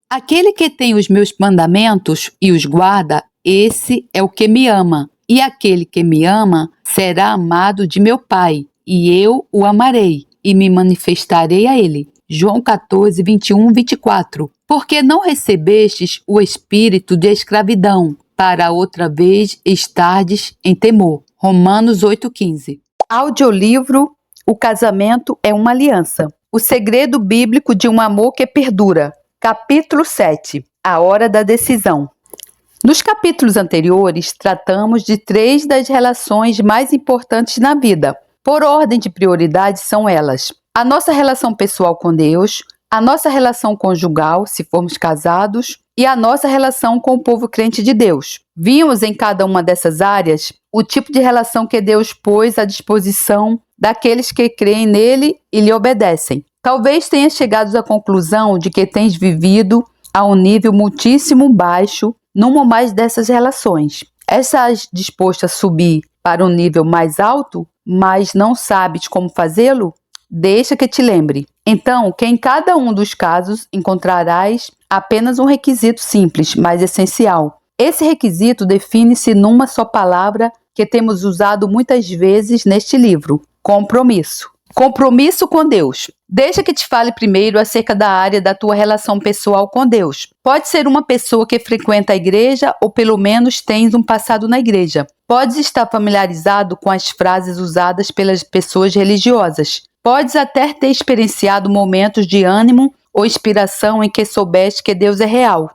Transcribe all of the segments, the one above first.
Aquele que tem os meus mandamentos e os guarda, esse é o que me ama. E aquele que me ama será amado de meu Pai, e eu o amarei, e me manifestarei a ele. João 14, 21, 24. Porque não recebestes o espírito de escravidão, para outra vez estardes em temor. Romanos 8,15. Audiolivro O Casamento é uma Aliança. O segredo bíblico de um amor que perdura. Capítulo 7. A hora da decisão. Nos capítulos anteriores, tratamos de 3 das relações mais importantes na vida. Por ordem de prioridade são elas: a nossa relação pessoal com Deus, a nossa relação conjugal, se formos casados, e a nossa relação com o povo crente de Deus. Vimos em cada uma dessas áreas o tipo de relação que Deus pôs à disposição daqueles que creem nele e lhe obedecem. Talvez tenhas chegado à conclusão de que tens vivido a um nível muitíssimo baixo numa ou mais dessas relações. Estás disposto a subir para um nível mais alto, mas não sabes como fazê-lo? Deixa que te lembre. Então, que em cada um dos casos encontrarás apenas um requisito simples, mas essencial. Esse requisito define-se numa só palavra que temos usado muitas vezes neste livro: compromisso. Compromisso com Deus. Deixa que te fale primeiro acerca da área da tua relação pessoal com Deus. Pode ser uma pessoa que frequenta a igreja ou pelo menos tens um passado na igreja. Podes estar familiarizado com as frases usadas pelas pessoas religiosas. Podes até ter experienciado momentos de ânimo ou inspiração em que soubeste que Deus é real.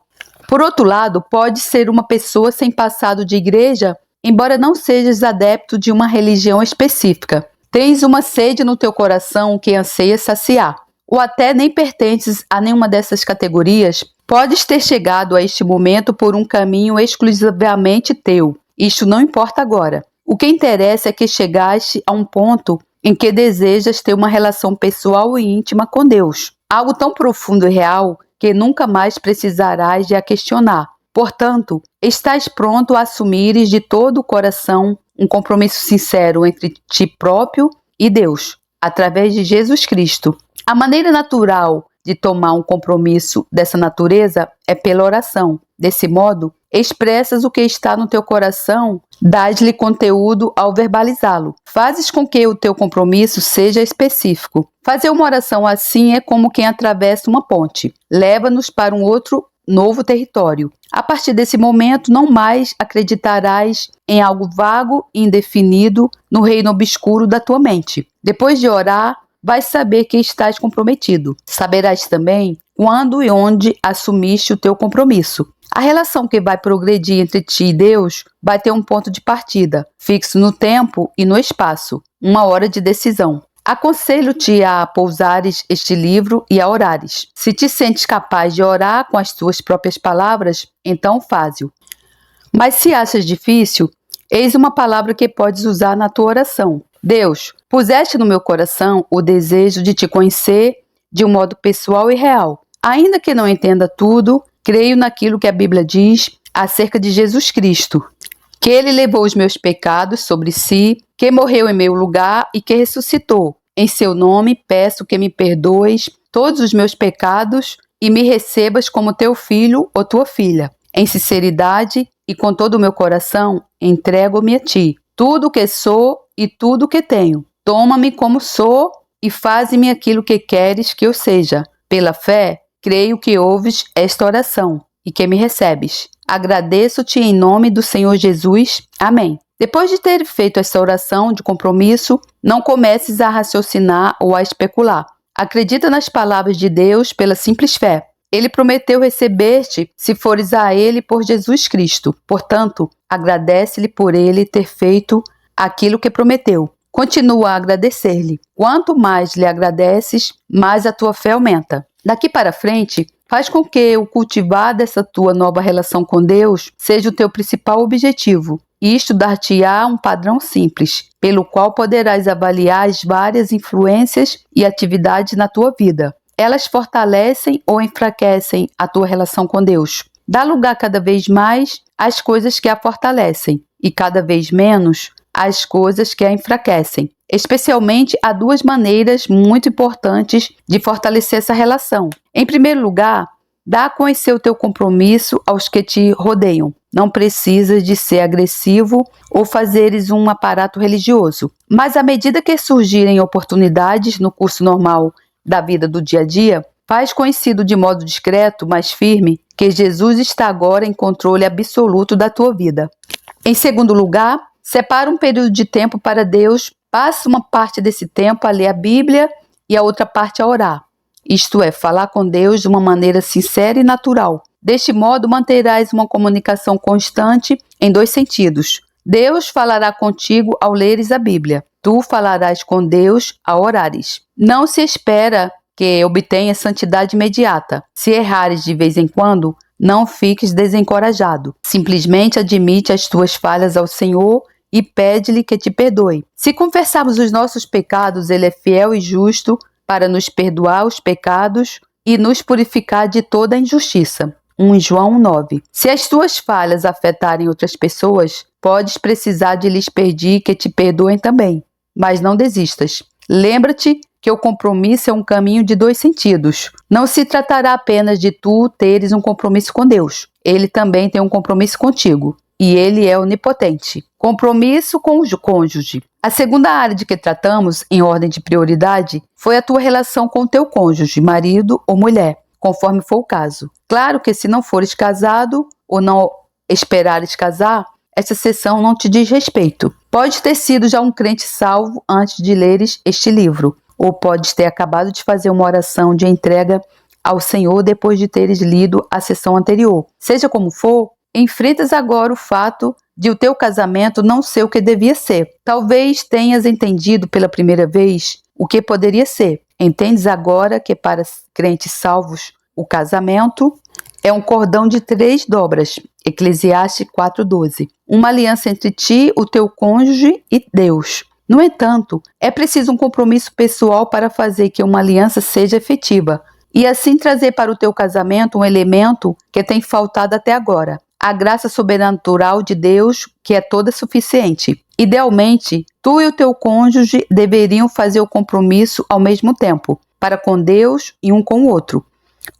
Por outro lado, pode ser uma pessoa sem passado de igreja, embora não sejas adepto de uma religião específica. Tens uma sede no teu coração que anseia saciar, ou até nem pertences a nenhuma dessas categorias. Podes ter chegado a este momento por um caminho exclusivamente teu. Isto não importa agora. O que interessa é que chegaste a um ponto em que desejas ter uma relação pessoal e íntima com Deus. Algo tão profundo e real que nunca mais precisarás de a questionar. Portanto, estás pronto a assumires de todo o coração um compromisso sincero entre ti próprio e Deus, através de Jesus Cristo. A maneira natural de tomar um compromisso dessa natureza é pela oração. Desse modo, expressas o que está no teu coração, dás-lhe conteúdo ao verbalizá-lo. Fazes com que o teu compromisso seja específico. Fazer uma oração assim é como quem atravessa uma ponte. Leva-nos para um outro novo território. A partir desse momento, não mais acreditarás em algo vago e indefinido no reino obscuro da tua mente. Depois de orar, vais saber que estás comprometido. Saberás também quando e onde assumiste o teu compromisso. A relação que vai progredir entre ti e Deus vai ter um ponto de partida, fixo no tempo e no espaço, uma hora de decisão. Aconselho-te a pousares este livro e a orares. Se te sentes capaz de orar com as tuas próprias palavras, então faze-o. Mas se achas difícil, eis uma palavra que podes usar na tua oração. Deus, puseste no meu coração o desejo de te conhecer de um modo pessoal e real. Ainda que não entenda tudo, creio naquilo que a Bíblia diz acerca de Jesus Cristo, que ele levou os meus pecados sobre si, que morreu em meu lugar e que ressuscitou. Em seu nome peço que me perdoes todos os meus pecados e me recebas como teu filho ou tua filha. Em sinceridade e com todo o meu coração, entrego-me a ti. Tudo o que sou e tudo o que tenho. Toma-me como sou e faze-me aquilo que queres que eu seja. Pela fé, creio que ouves esta oração e que me recebes. Agradeço-te em nome do Senhor Jesus. Amém. Depois de ter feito essa oração de compromisso, não comeces a raciocinar ou a especular. Acredita nas palavras de Deus pela simples fé. Ele prometeu receber-te se fores a Ele por Jesus Cristo. Portanto, agradece-lhe por Ele ter feito aquilo que prometeu. Continua a agradecer-lhe. Quanto mais lhe agradeces, mais a tua fé aumenta. Daqui para frente, faz com que o cultivar dessa tua nova relação com Deus seja o teu principal objetivo. Isto dar-te-á um padrão simples, pelo qual poderás avaliar as várias influências e atividades na tua vida. Elas fortalecem ou enfraquecem a tua relação com Deus. Dá lugar cada vez mais às coisas que a fortalecem e cada vez menos às coisas que a enfraquecem. Especialmente, há 2 maneiras muito importantes de fortalecer essa relação. Em primeiro lugar, Dá a conhecer o teu compromisso aos que te rodeiam. Não precisas de ser agressivo ou fazeres um aparato religioso. Mas à medida que surgirem oportunidades no curso normal da vida do dia a dia, faz conhecido de modo discreto, mas firme, que Jesus está agora em controle absoluto da tua vida. Em segundo lugar, separa um período de tempo para Deus, passa uma parte desse tempo a ler a Bíblia e a outra parte a orar. Isto é, falar com Deus de uma maneira sincera e natural. Deste modo, manterás uma comunicação constante em dois sentidos. Deus falará contigo ao leres a Bíblia. Tu falarás com Deus ao orares. Não se espera que obtenha santidade imediata. Se errares de vez em quando, não fiques desencorajado. Simplesmente admite as tuas falhas ao Senhor e pede-lhe que te perdoe. Se confessarmos os nossos pecados, Ele é fiel e justo para nos perdoar os pecados e nos purificar de toda a injustiça. 1 João 9. Se as tuas falhas afetarem outras pessoas, podes precisar de lhes pedir que te perdoem também, mas não desistas. Lembra-te que o compromisso é um caminho de dois sentidos. Não se tratará apenas de tu teres um compromisso com Deus. Ele também tem um compromisso contigo. E Ele é onipotente. Compromisso com o cônjuge. A segunda área de que tratamos, em ordem de prioridade, foi a tua relação com o teu cônjuge, marido ou mulher, conforme for o caso. Claro que se não fores casado ou não esperares casar, esta sessão não te diz respeito. Pode ter sido já um crente salvo antes de leres este livro, ou podes ter acabado de fazer uma oração de entrega ao Senhor depois de teres lido a sessão anterior. Seja como for, enfrentas agora o fato de o teu casamento não ser o que devia ser. Talvez tenhas entendido pela primeira vez o que poderia ser. Entendes agora que para crentes salvos o casamento é um cordão de 3 dobras. Eclesiastes 4:12. Uma aliança entre ti, o teu cônjuge e Deus. No entanto, é preciso um compromisso pessoal para fazer que uma aliança seja efetiva e assim trazer para o teu casamento um elemento que tem faltado até agora. A graça sobrenatural de Deus, que é toda suficiente. Idealmente, tu e o teu cônjuge deveriam fazer o compromisso ao mesmo tempo, para com Deus e um com o outro.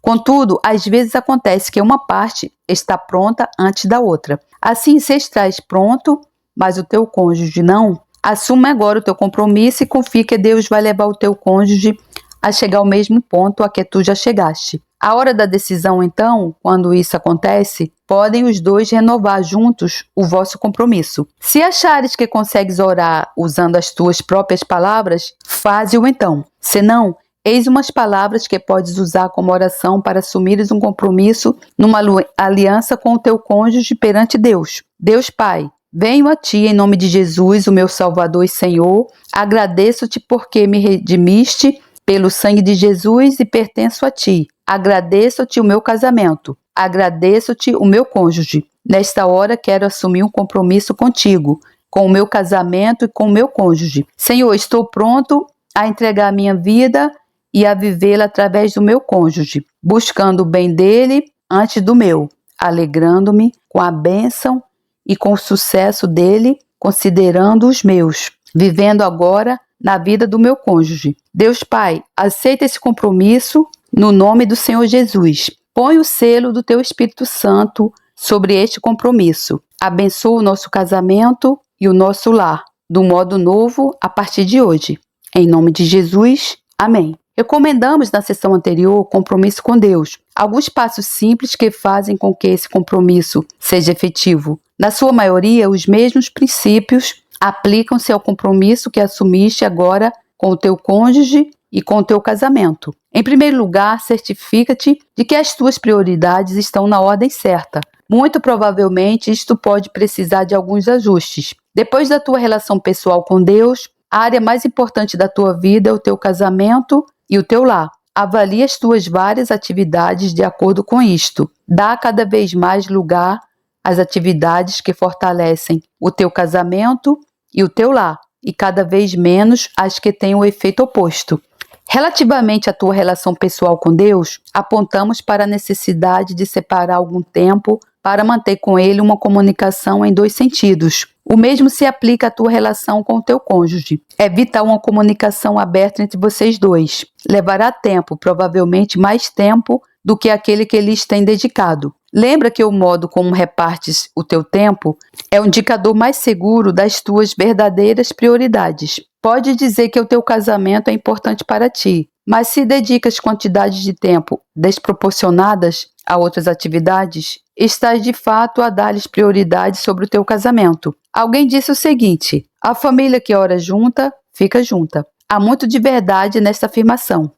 Contudo, às vezes acontece que uma parte está pronta antes da outra. Assim, se estás pronto, mas o teu cônjuge não, assume agora o teu compromisso e confia que Deus vai levar o teu cônjuge a chegar ao mesmo ponto a que tu já chegaste. A hora da decisão, então, quando isso acontece, podem os dois renovar juntos o vosso compromisso. Se achares que consegues orar usando as tuas próprias palavras, faze-o então. Se não, eis umas palavras que podes usar como oração para assumires um compromisso numa aliança com o teu cônjuge perante Deus. Deus Pai, venho a Ti em nome de Jesus, o meu Salvador e Senhor. Agradeço-te porque me redimiste pelo sangue de Jesus e pertenço a Ti. Agradeço-te o meu casamento. Agradeço-te o meu cônjuge. Nesta hora quero assumir um compromisso contigo, com o meu casamento e com o meu cônjuge. Senhor, estou pronto a entregar a minha vida e a vivê-la através do meu cônjuge, buscando o bem dele antes do meu, alegrando-me com a bênção e com o sucesso dele, considerando os meus, vivendo agora na vida do meu cônjuge. Deus Pai, aceita esse compromisso no nome do Senhor Jesus. Põe o selo do Teu Espírito Santo sobre este compromisso. Abençoa o nosso casamento e o nosso lar, do modo novo a partir de hoje. Em nome de Jesus, amém. Recomendamos na sessão anterior o compromisso com Deus. Alguns passos simples que fazem com que esse compromisso seja efetivo. Na sua maioria, os mesmos princípios aplicam-se ao compromisso que assumiste agora com o teu cônjuge e com o teu casamento. Em primeiro lugar, certifica-te de que as tuas prioridades estão na ordem certa. Muito provavelmente, isto pode precisar de alguns ajustes. Depois da tua relação pessoal com Deus, a área mais importante da tua vida é o teu casamento e o teu lar. Avalie as tuas várias atividades de acordo com isto. Dá cada vez mais lugar às atividades que fortalecem o teu casamento e o teu lar, e cada vez menos às que têm o efeito oposto. Relativamente à tua relação pessoal com Deus, apontamos para a necessidade de separar algum tempo para manter com ele uma comunicação em dois sentidos. O mesmo se aplica à tua relação com o teu cônjuge. É vital uma comunicação aberta entre vocês dois. Levará tempo, provavelmente mais tempo do que aquele que lhes tem dedicado. Lembra que o modo como repartes o teu tempo é o indicador mais seguro das tuas verdadeiras prioridades. Pode dizer que o teu casamento é importante para ti, mas se dedicas quantidades de tempo desproporcionadas a outras atividades, estás de fato a dar-lhes prioridade sobre o teu casamento. Alguém disse o seguinte: a família que ora junta, fica junta. Há muito de verdade nesta afirmação.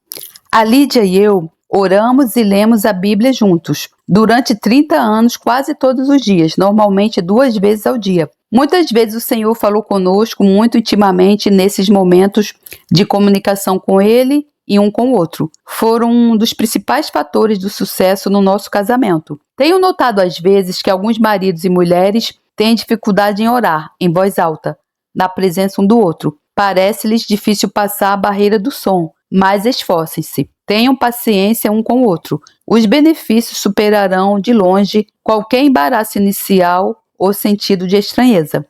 A Lídia e eu oramos e lemos a Bíblia juntos, durante 30 anos, quase todos os dias, normalmente 2 vezes ao dia. Muitas vezes o Senhor falou conosco muito intimamente nesses momentos de comunicação com Ele e um com o outro. Foram um dos principais fatores do sucesso no nosso casamento. Tenho notado às vezes que alguns maridos e mulheres têm dificuldade em orar, em voz alta, na presença um do outro. Parece-lhes difícil passar a barreira do som, mas esforcem-se. Tenham paciência um com o outro. Os benefícios superarão de longe qualquer embaraço inicial ou sentido de estranheza.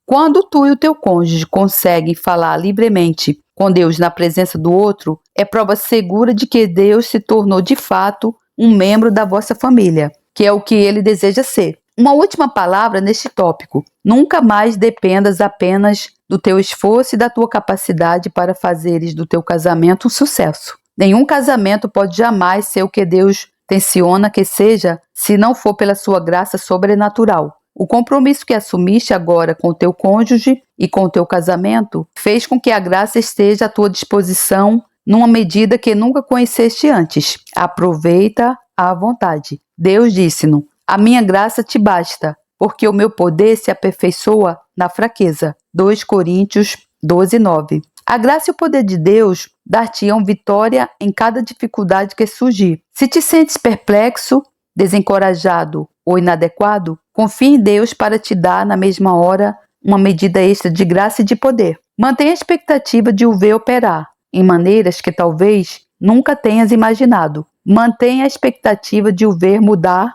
Quando tu e o teu cônjuge conseguem falar livremente com Deus na presença do outro, é prova segura de que Deus se tornou de fato um membro da vossa família, que é o que ele deseja ser. Uma última palavra neste tópico. Nunca mais dependas apenas do teu esforço e da tua capacidade para fazeres do teu casamento um sucesso. Nenhum casamento pode jamais ser o que Deus tenciona que seja, se não for pela sua graça sobrenatural. O compromisso que assumiste agora com o teu cônjuge e com o teu casamento fez com que a graça esteja à tua disposição numa medida que nunca conheceste antes. Aproveita à vontade. Deus disse-nos: a minha graça te basta, porque o meu poder se aperfeiçoa na fraqueza. 2 Coríntios 12:9. A graça e o poder de Deus dar-te-ão vitória em cada dificuldade que surgir. Se te sentes perplexo, desencorajado ou inadequado, confie em Deus para te dar na mesma hora uma medida extra de graça e de poder. Mantenha a expectativa de o ver operar em maneiras que talvez nunca tenhas imaginado. Mantenha a expectativa de o ver mudar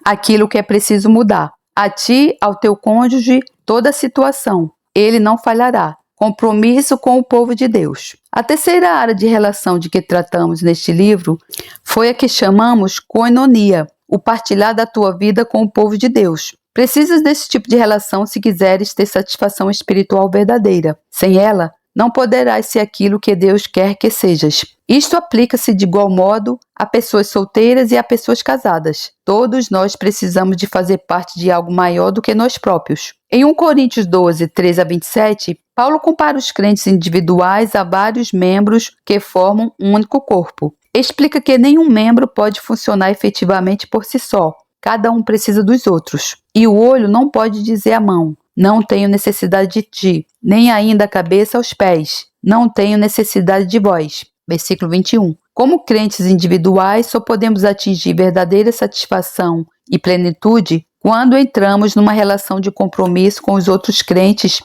aquilo que é preciso mudar. A ti, ao teu cônjuge, toda a situação. Ele não falhará. Compromisso com o povo de Deus. A terceira área de relação de que tratamos neste livro foi a que chamamos koinonia, o partilhar da tua vida com o povo de Deus. Precisas desse tipo de relação se quiseres ter satisfação espiritual verdadeira. Sem ela, não poderás ser aquilo que Deus quer que sejas. Isto aplica-se de igual modo a pessoas solteiras e a pessoas casadas. Todos nós precisamos de fazer parte de algo maior do que nós próprios. Em 1 Coríntios 12, 13-27, Paulo compara os crentes individuais a vários membros que formam um único corpo. Explica que nenhum membro pode funcionar efetivamente por si só. Cada um precisa dos outros. E o olho não pode dizer à mão: não tenho necessidade de ti, nem ainda a cabeça aos pés: não tenho necessidade de vós. Versículo 21. Como crentes individuais, só podemos atingir verdadeira satisfação e plenitude quando entramos numa relação de compromisso com os outros crentes,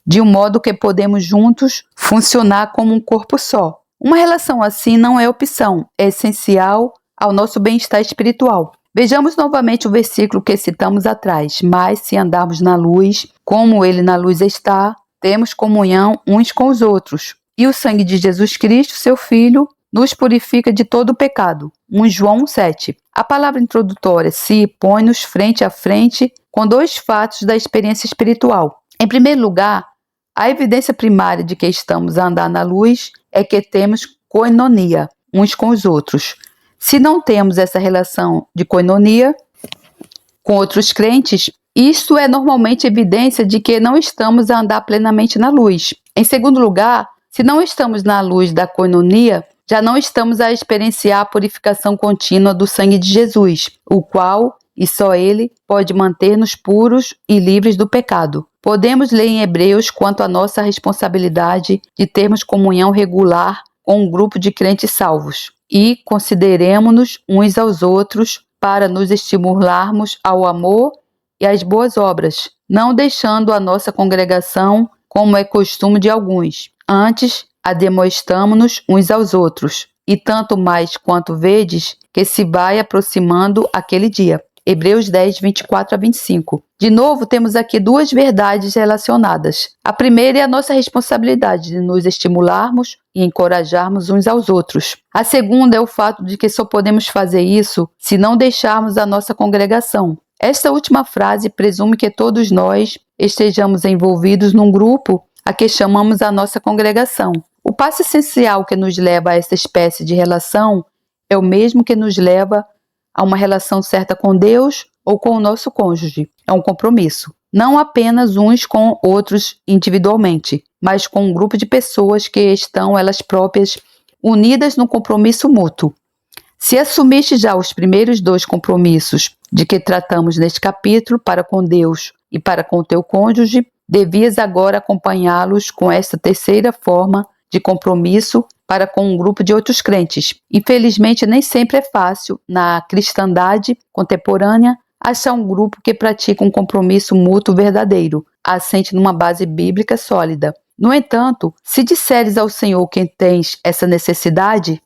de um modo que podemos juntos funcionar como um corpo só. Uma relação assim não é opção, é essencial ao nosso bem-estar espiritual. Vejamos novamente o versículo que citamos atrás. Mas se andarmos na luz, como ele na luz está, temos comunhão uns com os outros. E o sangue de Jesus Cristo, seu Filho, nos purifica de todo o pecado. 1 João 7. A palavra introdutória se põe-nos frente a frente com 2 fatos da experiência espiritual. Em primeiro lugar, a evidência primária de que estamos a andar na luz é que temos koinonia uns com os outros. Se não temos essa relação de koinonia com outros crentes, isto é normalmente evidência de que não estamos a andar plenamente na luz. Em segundo lugar, se não estamos na luz da koinonia, já não estamos a experienciar a purificação contínua do sangue de Jesus, o qual, e só Ele, pode manter-nos puros e livres do pecado. Podemos ler em Hebreus quanto à nossa responsabilidade de termos comunhão regular com um grupo de crentes salvos e consideremos-nos uns aos outros para nos estimularmos ao amor e às boas obras, não deixando a nossa congregação como é costume de alguns. Antes, admoestamo-nos uns aos outros, e tanto mais quanto vedes que se vai aproximando aquele dia. Hebreus 10, 24 a 25. De novo, temos aqui duas verdades relacionadas. A primeira é a nossa responsabilidade de nos estimularmos e encorajarmos uns aos outros. A segunda é o fato de que só podemos fazer isso se não deixarmos a nossa congregação. Esta última frase presume que todos nós estejamos envolvidos num grupo a que chamamos a nossa congregação. O passo essencial que nos leva a essa espécie de relação é o mesmo que nos leva a uma relação certa com Deus ou com o nosso cônjuge. É um compromisso. Não apenas uns com outros individualmente, mas com um grupo de pessoas que estão elas próprias unidas num compromisso mútuo. Se assumiste já os primeiros dois compromissos de que tratamos neste capítulo, para com Deus e para com o teu cônjuge, devias agora acompanhá-los com esta terceira forma de compromisso para com um grupo de outros crentes. Infelizmente, nem sempre é fácil, na cristandade contemporânea, achar um grupo que pratica um compromisso mútuo verdadeiro, assente numa base bíblica sólida. No entanto, se disseres ao Senhor que tens essa necessidade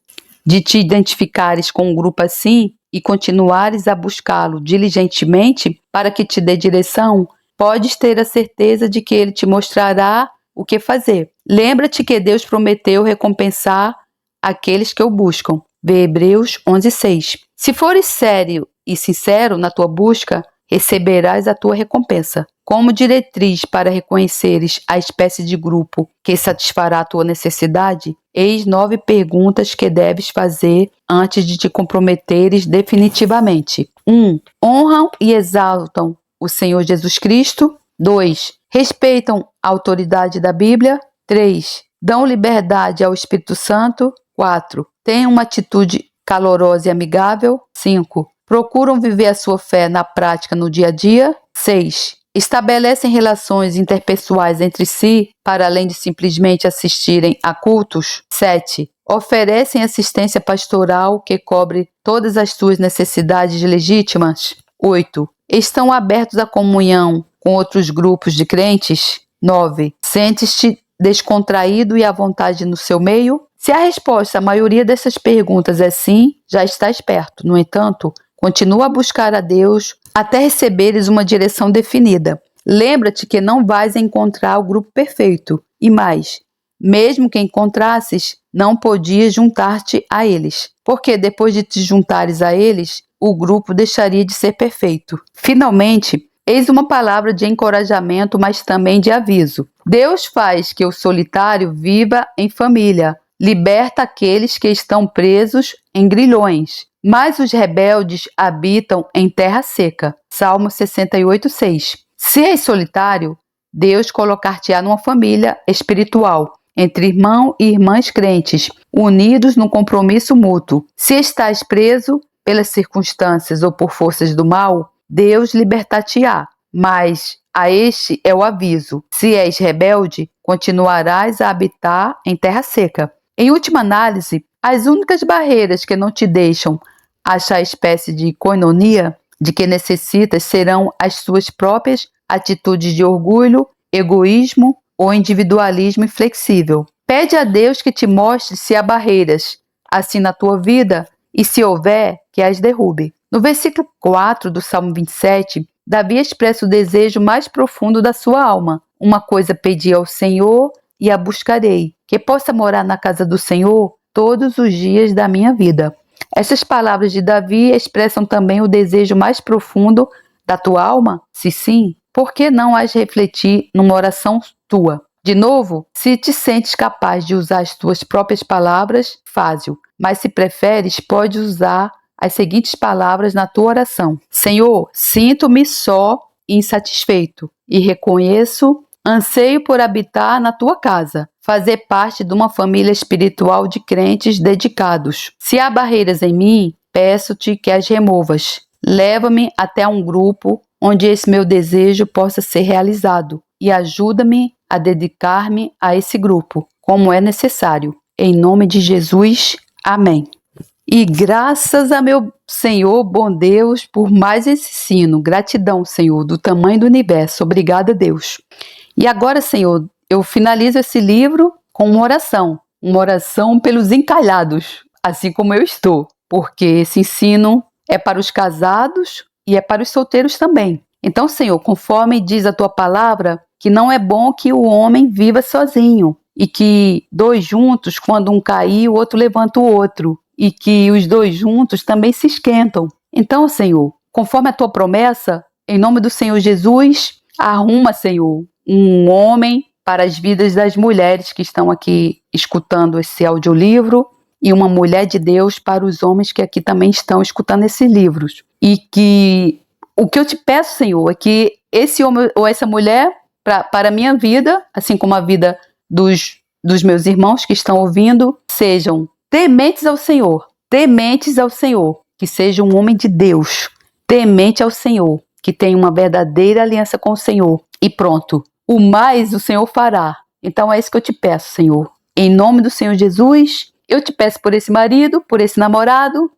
de te identificares com um grupo assim e continuares a buscá-lo diligentemente para que te dê direção, podes ter a certeza de que ele te mostrará o que fazer. Lembra-te que Deus prometeu recompensar aqueles que o buscam. Vê Hebreus 11:6. Se fores sério e sincero na tua busca, receberás a tua recompensa. Como diretriz para reconheceres a espécie de grupo que satisfará a tua necessidade, eis 9 perguntas que deves fazer antes de te comprometeres definitivamente. 1. Honram e exaltam o Senhor Jesus Cristo. 2. Respeitam a autoridade da Bíblia. 3. Dão liberdade ao Espírito Santo. 4. Têm uma atitude calorosa e amigável. 5. Procuram viver a sua fé na prática no dia a dia. 6. Estabelecem relações interpessoais entre si, para além de simplesmente assistirem a cultos. 7. Oferecem assistência pastoral que cobre todas as suas necessidades legítimas. 8. Estão abertos à comunhão com outros grupos de crentes. 9. Sentes-te descontraído e à vontade no seu meio? Se a resposta à maioria dessas perguntas é sim, já estás perto. No entanto, continua a buscar a Deus até receberes uma direção definida. Lembra-te que não vais encontrar o grupo perfeito. E mais, mesmo que encontrasses, não podias juntar-te a eles, porque depois de te juntares a eles, o grupo deixaria de ser perfeito. Finalmente, eis uma palavra de encorajamento, mas também de aviso. Deus faz que o solitário viva em família, liberta aqueles que estão presos em grilhões, mas os rebeldes habitam em terra seca. Salmo 68:6. Se és solitário, Deus colocar-te-á numa família espiritual, entre irmão e irmãs crentes, unidos num compromisso mútuo. Se estás preso pelas circunstâncias ou por forças do mal, Deus libertar-te-á. Mas a este é o aviso: se és rebelde, continuarás a habitar em terra seca. Em última análise, as únicas barreiras que não te deixam achar a espécie de koinonia de que necessitas serão as suas próprias atitudes de orgulho, egoísmo ou individualismo inflexível. Pede a Deus que te mostre se há barreiras assim na tua vida e, se houver, que as derrube. No versículo 4 do Salmo 27, Davi expressa o desejo mais profundo da sua alma. Uma coisa pedi ao Senhor e a buscarei, que possa morar na casa do Senhor todos os dias da minha vida. Essas palavras de Davi expressam também o desejo mais profundo da tua alma? Se sim, por que não as refletir numa oração tua? De novo, se te sentes capaz de usar as tuas próprias palavras, faz-o. Mas se preferes, pode usar as seguintes palavras na tua oração. Senhor, sinto-me só e insatisfeito e reconheço anseio por habitar na tua casa, fazer parte de uma família espiritual de crentes dedicados. Se há barreiras em mim, peço-te que as removas. Leva-me até um grupo onde esse meu desejo possa ser realizado e ajuda-me a dedicar-me a esse grupo, como é necessário. Em nome de Jesus, amém. E graças a meu Senhor, bom Deus, por mais esse ensino. Gratidão, Senhor, do tamanho do universo. Obrigada, Deus. E agora, Senhor, eu finalizo esse livro com uma oração pelos encalhados, assim como eu estou, porque esse ensino é para os casados, e é para os solteiros também. Então, Senhor, conforme diz a tua palavra, que não é bom que o homem viva sozinho, e que dois juntos, quando um cair, o outro levanta o outro, e que os dois juntos também se esquentam. Então, Senhor, conforme a tua promessa, em nome do Senhor Jesus, arruma, Senhor, um homem para as vidas das mulheres que estão aqui escutando esse audiolivro, e uma mulher de Deus para os homens que aqui também estão escutando esses livros. E que o que eu te peço, Senhor, é que esse homem ou essa mulher, para a minha vida, assim como a vida dos meus irmãos que estão ouvindo, sejam tementes ao Senhor, que seja um homem de Deus, temente ao Senhor, que tenha uma verdadeira aliança com o Senhor. E pronto, o mais o Senhor fará. Então é isso que eu te peço, Senhor. Em nome do Senhor Jesus, eu te peço por esse marido, por esse namorado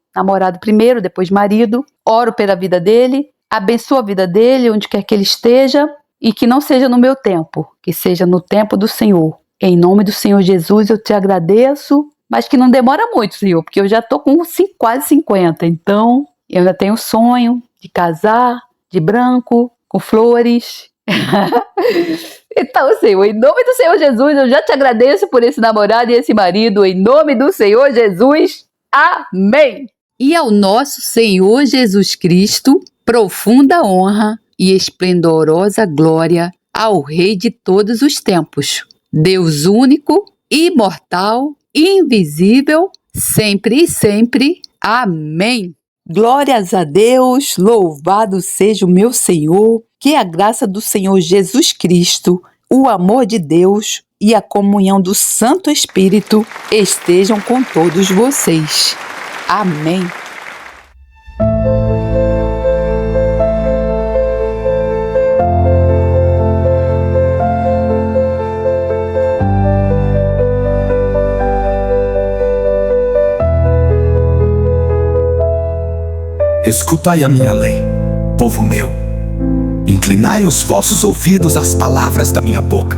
primeiro, depois marido. Oro pela vida dele, abençoa a vida dele, onde quer que ele esteja, e que não seja no meu tempo, que seja no tempo do Senhor. Em nome do Senhor Jesus, eu te agradeço, mas que não demora muito, Senhor, porque eu já estou com quase 50, então eu ainda tenho o sonho de casar, de branco, com flores. Então, Senhor, em nome do Senhor Jesus, eu já te agradeço por esse namorado e esse marido, em nome do Senhor Jesus. Amém! E ao nosso Senhor Jesus Cristo, profunda honra e esplendorosa glória ao Rei de todos os tempos, Deus único, imortal, invisível, sempre e sempre. Amém! Glórias a Deus, louvado seja o meu Senhor, que a graça do Senhor Jesus Cristo, o amor de Deus e a comunhão do Santo Espírito estejam com todos vocês. Amém. Escutai a minha lei, povo meu. Inclinai os vossos ouvidos às palavras da minha boca.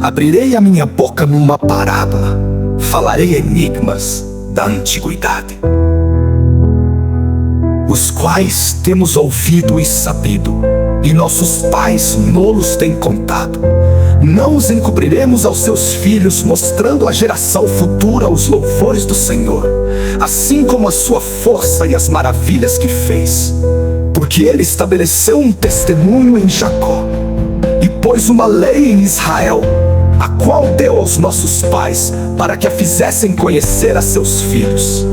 Abrirei a minha boca numa parábola. Falarei enigmas da antiguidade, os quais temos ouvido e sabido, e nossos pais nos têm contado. Não os encobriremos aos seus filhos, mostrando à geração futura os louvores do Senhor, assim como a sua força e as maravilhas que fez. Porque ele estabeleceu um testemunho em Jacó, e pôs uma lei em Israel, a qual deu aos nossos pais, para que a fizessem conhecer a seus filhos,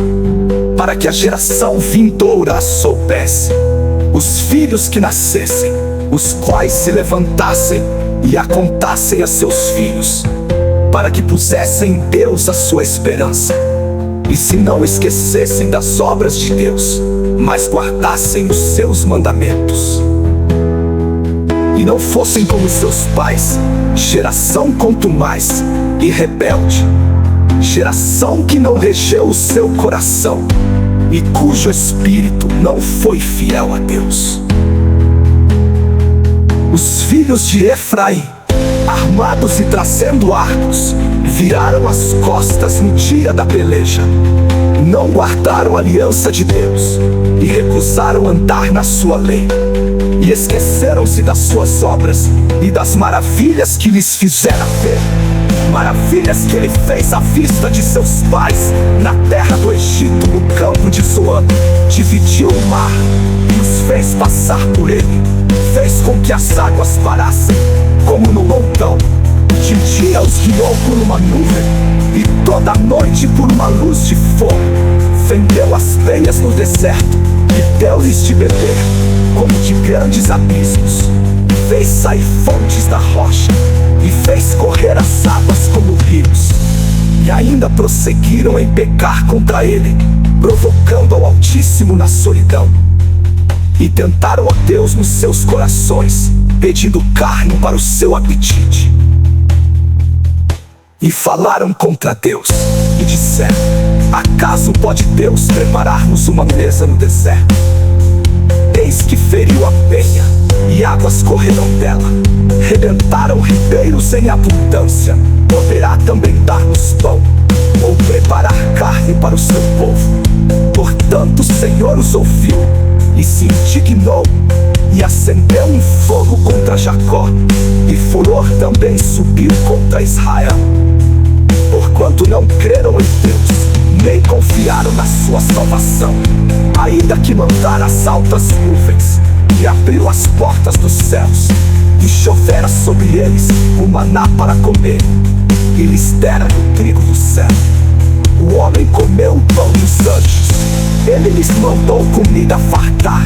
para que a geração vindoura a soubesse, os filhos que nascessem, os quais se levantassem e a contassem a seus filhos, para que pusessem em Deus a sua esperança, e se não esquecessem das obras de Deus, mas guardassem os seus mandamentos, e não fossem como seus pais, geração contumaz e rebelde, geração que não regeu o seu coração, e cujo espírito não foi fiel a Deus. Os filhos de Efraim, armados e trazendo arcos, viraram as costas no dia da peleja. Não guardaram a aliança de Deus, e recusaram andar na sua lei, e esqueceram-se das suas obras e das maravilhas que lhes fizera ver, maravilhas que ele fez à vista de seus pais, na terra do Egito, no campo de Zoan. Dividiu o mar e os fez passar por ele, fez com que as águas parassem, como no montão. De dia os guiou por uma nuvem, e toda noite por uma luz de fogo. Fendeu as penhas no deserto, e deu-lhes de beber, como de grandes abismos. Fez sair fontes da rocha, e fez correr as águas como rios. E ainda prosseguiram em pecar contra ele, provocando ao Altíssimo na solidão. E tentaram a Deus nos seus corações, pedindo carne para o seu apetite. E falaram contra Deus, e disseram: acaso pode Deus preparar-nos uma mesa no deserto? Eis que feriu a penha, e águas correram dela. Rebentaram ribeiros em abundância. Poderá também dar-nos pão, ou preparar carne para o seu povo. Portanto o Senhor os ouviu, e se indignou, e acendeu um fogo contra Jacó, e furor também subiu contra Israel, porquanto não creram em Deus, nem confiaram na sua salvação, ainda que mandara as altas nuvens, e abriu as portas dos céus, e chovera sobre eles o maná para comer, e lhes dera do trigo do céu. O homem comeu o pão dos anjos, ele lhes mandou comida fartar,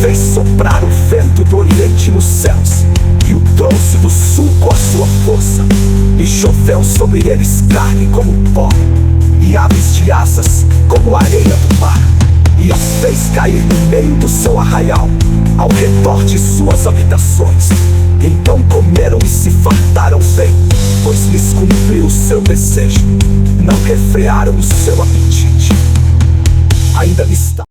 fez soprar o vento do oriente nos céus, e o trouxe do sul com a sua força, e choveu sobre eles carne como pó, e aves de asas como a areia do mar, e as fez cair no meio do seu arraial, ao redor de suas habitações. Então comeram e se fartaram bem, pois lhes cumpriu o seu desejo, não refrearam o seu apetite. Ainda lhes